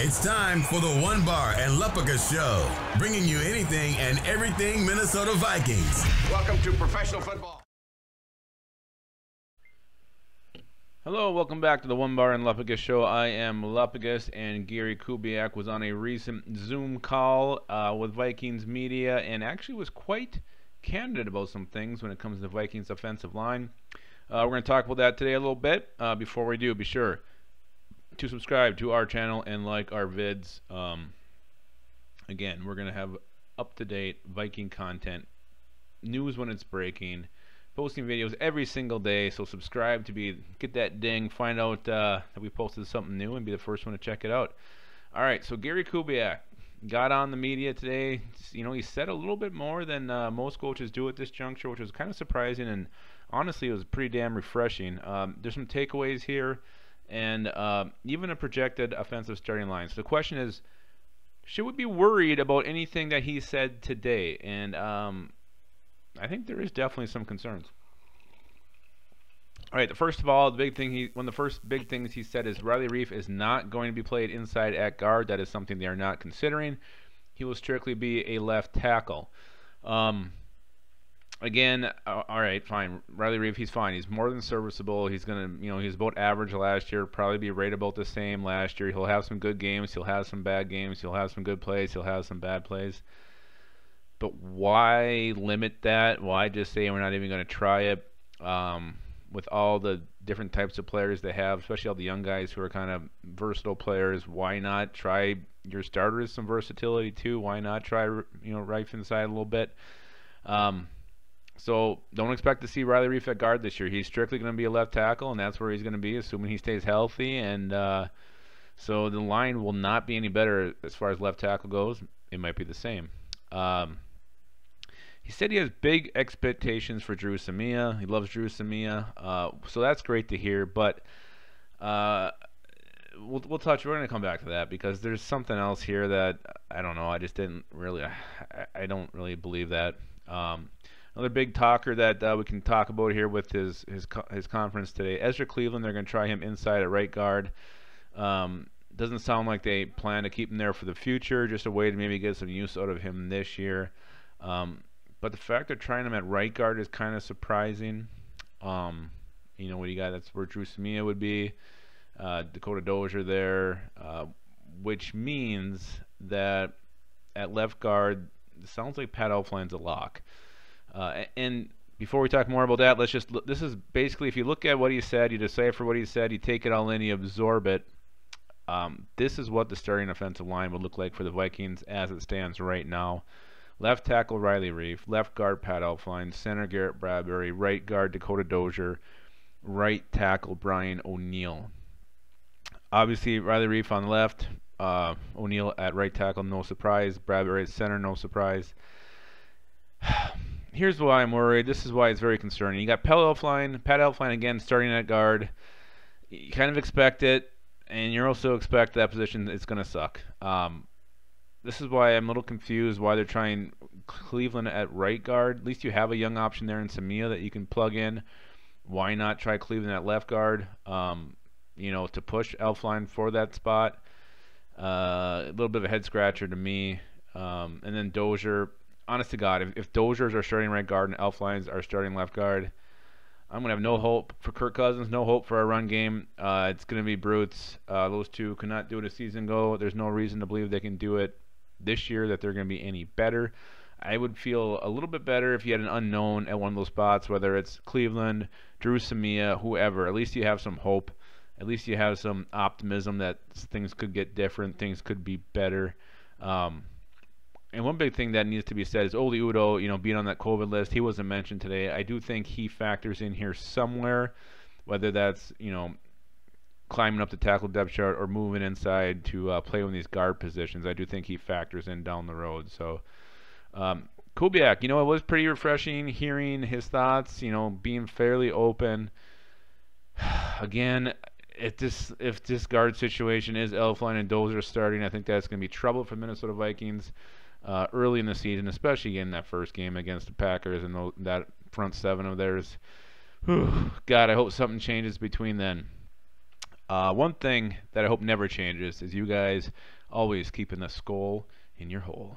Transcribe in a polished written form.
It's time for the One Bar and Lepica Show, bringing you anything and everything Minnesota Vikings. Welcome to professional football. Hello, welcome back to the One Bar and Lepica Show. I am Lepigus, and Gary Kubiak was on a recent Zoom call with Vikings media and actually was quite candid about some things when it comes to the Vikings offensive line. We're going to talk about that today a little bit. Before we do, be sure to subscribe to our channel and like our vids. Again, we're going to have up-to-date Viking content, news when it's breaking, posting videos every single day. So subscribe to get that ding, find out that we posted something new, and be the first one to check it out. All right, so Gary Kubiak got on the media today. You know, he said a little bit more than most coaches do at this juncture, which was kind of surprising, and honestly, it was pretty damn refreshing. There's some takeaways here, and even a projected offensive starting line. So the question is, should we be worried about anything that he said today? And I think there is definitely some concerns. All right, first of all, one of the first big things he said is Riley Reiff is not going to be played inside at guard. That is something they are not considering. He will strictly be a left tackle. Again, all right, fine. Riley Reiff, he's fine. He's more than serviceable. He's gonna, he's about average last year. Probably be right about the same last year. He'll have some good games. He'll have some bad games. He'll have some good plays. He'll have some bad plays. But why limit that? Why just say we're not even going to try it? With all the different types of players they have, especially all the young guys who are kind of versatile players, why not try your starters some versatility too? Why not try, Reiff inside a little bit? So don't expect to see Riley Reiff at guard this year. He's strictly going to be a left tackle, and that's where he's going to be, assuming he stays healthy. And so the line will not be any better as far as left tackle goes. It might be the same. He said he has big expectations for Drew Samia. He loves Drew Samia, so that's great to hear. But we're going to come back to that because there's something else here that I don't know. I just didn't really. I don't really believe that. Another big talker that we can talk about here with his conference today, Ezra Cleveland. They're going to try him inside at right guard. Doesn't sound like they plan to keep him there for the future. Just a way to maybe get some use out of him this year. But the fact they're trying him at right guard is kind of surprising. What do you got? That's where Drew Samia would be. Dakota Dozier there, which means that at left guard, it sounds like Pat Elflein's a lock. And before we talk more about that, this is basically, if you look at what he said, you decipher what he said, you take it all in, you absorb it. This is what the starting offensive line would look like for the Vikings as it stands right now. Left tackle Riley Reiff, left guard Pat Elflein, center Garrett Bradbury, right guard Dakota Dozier, right tackle Brian O'Neill. Obviously, Riley Reiff on the left, O'Neill at right tackle, no surprise. Bradbury at center, no surprise. Here's why I'm worried. This is why it's very concerning. You got Pat Elflein again starting at guard. You kind of expect it, and you also expect that position it's going to suck. This is why I'm a little confused why they're trying Cleveland at right guard. At least you have a young option there in Samia that you can plug in. Why not try Cleveland at left guard? To push Elflein for that spot. A little bit of a head scratcher to me. And then Dozier. Honest to God, if Doziers are starting right guard and Elfleins are starting left guard, I'm going to have no hope for Kirk Cousins, no hope for our run game. It's going to be brutes. Those two could not do it a season ago. There's no reason to believe they can do it this year, that they're going to be any better. I would feel a little bit better if you had an unknown at one of those spots, whether it's Cleveland, Drew Samia, whoever. At least you have some hope. At least you have some optimism that things could get different, things could be better. And one big thing that needs to be said is Oli Udoh, being on that COVID list, he wasn't mentioned today. I do think he factors in here somewhere, whether that's, climbing up the tackle depth chart or moving inside to play in these guard positions. I do think he factors in down the road. So, Kubiak, it was pretty refreshing hearing his thoughts, being fairly open. Again, if this guard situation is Elflein and Dozier starting, I think that's going to be trouble for Minnesota Vikings. Early in the season, especially in that first game against the Packers and that front seven of theirs. God, I hope something changes between then. One thing that I hope never changes is you guys always keeping the skull in your hole.